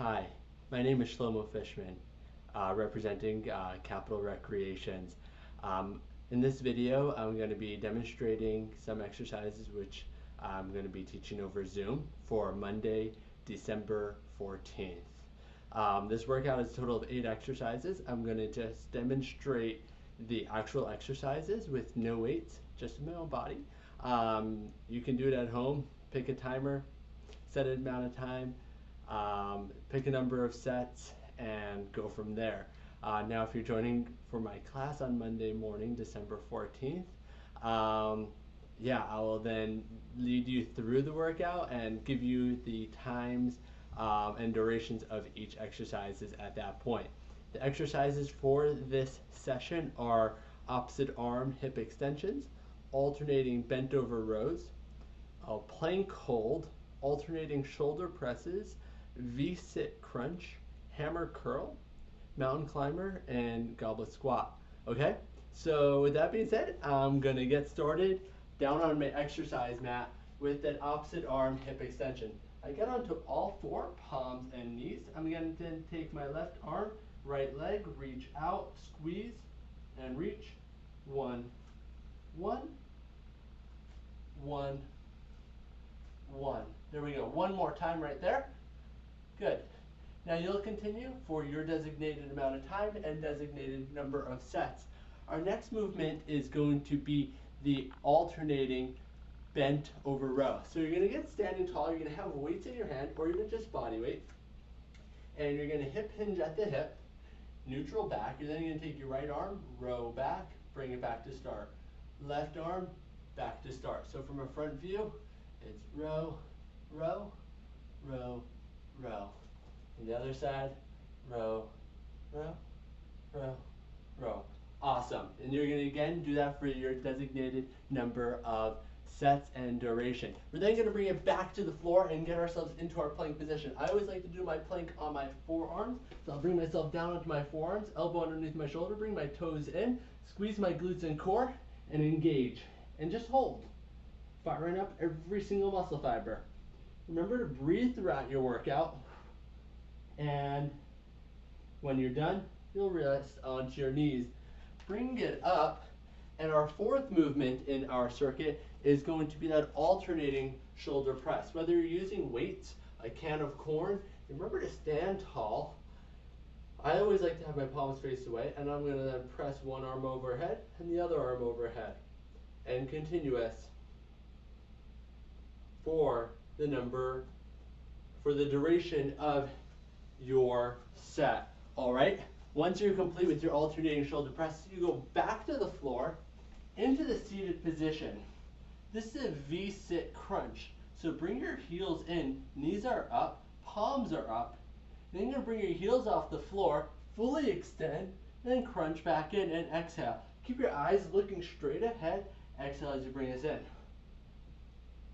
Hi, my name is Shlomo Fishman, representing Capital Recreations. In this video, I'm going to be demonstrating some exercises which I'm going to be teaching over Zoom for Monday, December 14th. This workout is a total of 8 exercises. I'm going to just demonstrate the actual exercises with no weights, just my own body. You can do it at home, pick a timer, set an amount of time, pick a number of sets, and go from there. Now, if you're joining for my class on Monday morning, December 14th, I will then lead you through the workout and give you the times and durations of each exercises at that point. The exercises for this session are opposite arm hip extensions, alternating bent over rows, a plank hold, alternating shoulder presses, V-sit crunch, hammer curl, mountain climber, and goblet squat. Okay, so with that being said, I'm gonna get started down on my exercise mat with that opposite arm hip extension. I get onto all 4 palms and knees. I'm gonna then take my left arm, right leg, reach out, squeeze, and reach. 1, 1, 1, 1. There we go. One more time right there. Good. Now you'll continue for your designated amount of time and designated number of sets. Our next movement is going to be the alternating bent over row. So you're going to get standing tall. You're going to have weights in your hand or even just body weight. And you're going to hip hinge at the hip, neutral back. You're then going to take your right arm, row back, bring it back to start. Left arm, back to start. So from a front view, it's row, row, row, row. And the other side, row, row, row, row. Awesome. And you're going to again do that for your designated number of sets and duration. We're then going to bring it back to the floor and get ourselves into our plank position. I always like to do my plank on my forearms. So I'll bring myself down onto my forearms, elbow underneath my shoulder, bring my toes in, squeeze my glutes and core, and engage. And just hold. Firing up every single muscle fiber. Remember to breathe throughout your workout. And when you're done, you'll rest onto your knees. Bring it up. And our 4th movement in our circuit is going to be that alternating shoulder press. Whether you're using weights, a can of corn, remember to stand tall. I always like to have my palms face away, and I'm going to then press one arm overhead and the other arm overhead. And continuous for the duration of your set. All right, once you're complete with your alternating shoulder press, you go back to the floor into the seated position. This is a V-sit crunch. So bring your heels in, knees are up, palms are up. Then you're gonna bring your heels off the floor, fully extend, then crunch back in and exhale. Keep your eyes looking straight ahead. Exhale as you bring this in.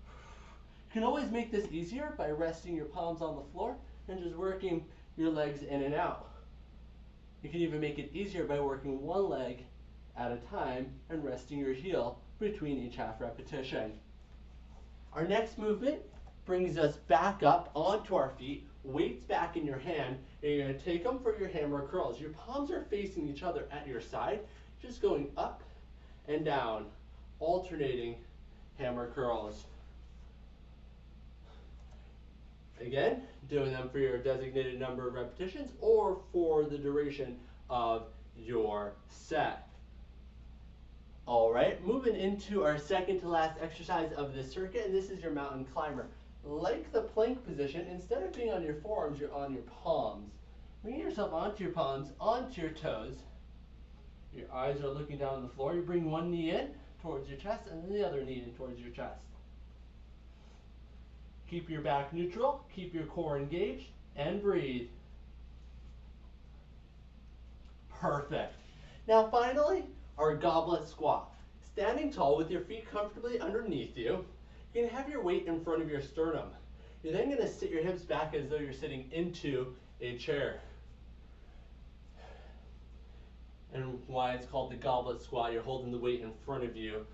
You can always make this easier by resting your palms on the floor and just working your legs in and out. You can even make it easier by working one leg at a time and resting your heel between each half repetition. Our next movement brings us back up onto our feet, weights back in your hand, and you're going to take them for your hammer curls. Your palms are facing each other at your side, just going up and down, alternating hammer curls. Again, doing them for your designated number of repetitions or for the duration of your set. All right, moving into our second to last exercise of this circuit, and this is your mountain climber. Like the plank position, instead of being on your forearms, you're on your palms. Bring yourself onto your palms, onto your toes. Your eyes are looking down on the floor. You bring one knee in towards your chest and then the other knee in towards your chest. Keep your back neutral, keep your core engaged, and breathe. Perfect. Now finally, our goblet squat. Standing tall with your feet comfortably underneath you, you're going to have your weight in front of your sternum. You're then going to sit your hips back as though you're sitting into a chair. And why it's called the goblet squat, you're holding the weight in front of you,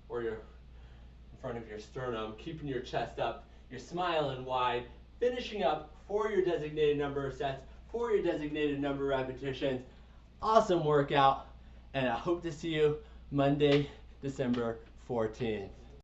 or you're in front of your sternum, keeping your chest up. You're smiling wide, finishing up for your designated number of sets, for your designated number of repetitions. Awesome workout, and I hope to see you Monday, December 14th.